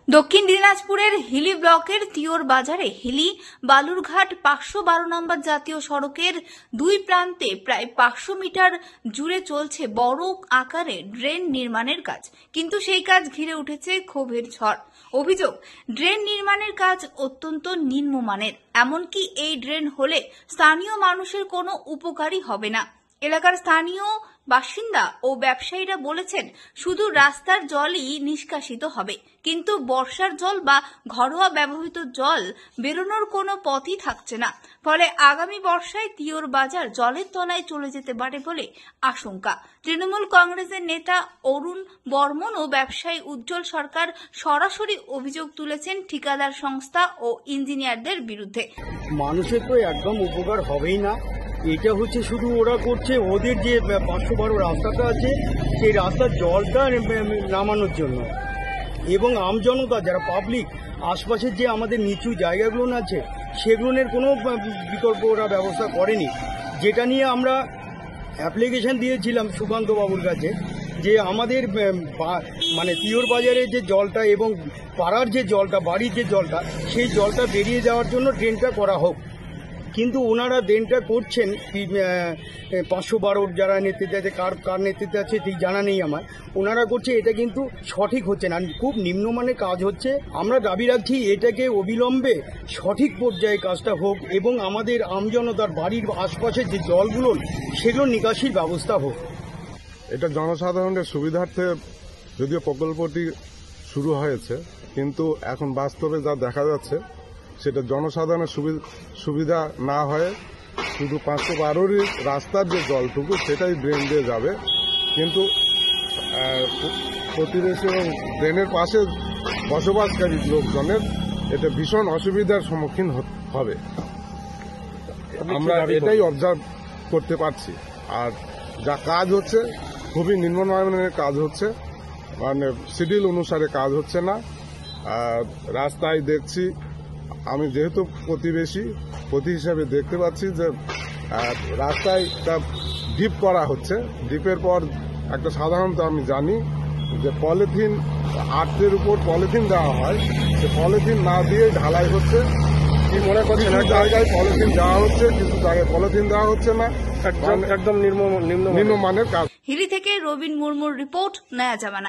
দক্ষিণ দিনাজপুরের হিলি ব্লকের তিওর বাজারে হিলি বালুরঘাট 512 নম্বর জাতীয় সড়কের দুই প্রান্তে প্রায় 500 মিটার জুড়ে চলছে বড় আকারে ড্রেন নির্মাণের কাজ, কিন্তু সেই কাজ ঘিরে উঠেছে ক্ষোভের ঝড়। অভিযোগ, ড্রেন নির্মাণের কাজ অত্যন্ত নিম্নমানের, এমনকি এই ড্রেন হলে স্থানীয় মানুষের কোনো উপকারই হবে না। এলাকার স্থানীয় বাসিন্দা ও ব্যবসায়ীরা বলেছেন, শুধু রাস্তার জলই নিষ্কাশিত হবে, কিন্তু বর্ষার জল বা ঘরোয়া ব্যবহৃত জল বেরোনোর কোনো পথই থাকছে না। ফলে আগামী বর্ষায় তিওর বাজার জলের তলায় চলে যেতে পারে বলে আশঙ্কা। তৃণমূল কংগ্রেসের নেতা অরুণ বর্মন ও ব্যবসায়ী উজ্জ্বল সরকার সরাসরি অভিযোগ তুলেছেন ঠিকাদার সংস্থা ও ইঞ্জিনিয়ারদের বিরুদ্ধে। মানুষের তো একদম উপকার হবেই না। এটা হচ্ছে শুধু ওরা করছে ওদের যে 512 রাস্তাটা আছে সেই রাস্তার জলটা নামানোর জন্য, এবং আমজনতা যারা পাবলিক আশপাশের যে আমাদের নিচু জায়গাগুলো আছে সেগুলোর কোনো বিকল্প ওরা ব্যবস্থা করেনি। যেটা নিয়ে আমরা অ্যাপ্লিকেশন দিয়েছিলাম সুকান্ত বাবুর কাছে যে আমাদের মানে তিওর বাজারে যে জলটা এবং পাড়ার যে জলটা, বাড়ির যে জলটা, সেই জলটা বেরিয়ে যাওয়ার জন্য ড্রেনটা করা হোক। কিন্তু ওনারা ড্রেনটা করছেন 512 যারা নেতৃত্বে আছে, কার নেতৃত্বে আছে ঠিক জানা নেই আমার, ওনারা করছে, এটা কিন্তু সঠিক হচ্ছে না, খুব নিম্নমানের কাজ হচ্ছে। আমরা দাবি রাখছি এটাকে অবিলম্বে সঠিক পর্যায়ে কাজটা হোক এবং আমাদের আমজনতার বাড়ির আশপাশের যে জলগুলো সেগুলো নিকাশির ব্যবস্থা হোক। এটা জনসাধারণের সুবিধার্থে যদিও প্রকল্পটি শুরু হয়েছে, কিন্তু এখন বাস্তবে যা দেখা যাচ্ছে সেটা জনসাধারণের সুবিধা না হয়ে শুধু 512 রাস্তার যে জলটুকু সেটাই ড্রেন দিয়ে যাবে, কিন্তু প্রতিবেশী এবং ড্রেনের পাশে বসবাসকারী লোকজনের এটা ভীষণ অসুবিধার সম্মুখীন হবে। আমরা এটাই অবজার্ভ করতে পারছি। আর যা কাজ হচ্ছে খুবই নিম্নমানের কাজ হচ্ছে, মানে শিডিউল অনুসারে কাজ হচ্ছে না। রাস্তায় দেখছি, আমি যেহেতু প্রতি হিসাবে দেখতে পাচ্ছি যে রাস্তায় ডিপ করা হচ্ছে। ডিপের পর একটা সাধারণত আমি জানি যে পলিথিন, আর্থের উপর পলিথিন দেওয়া হয়, সে পলিথিন না দিয়ে ঢালাই হচ্ছে। কি মনে করছেন, জায়গায় পলিথিন দেওয়া হচ্ছে, কিন্তু জায়গায় পলিথিন দেওয়া হচ্ছে না, একদম নিম্নমানের কাজ। হিলি থেকে রবিন মুর্মুর রিপোর্ট, নয়া জামানা।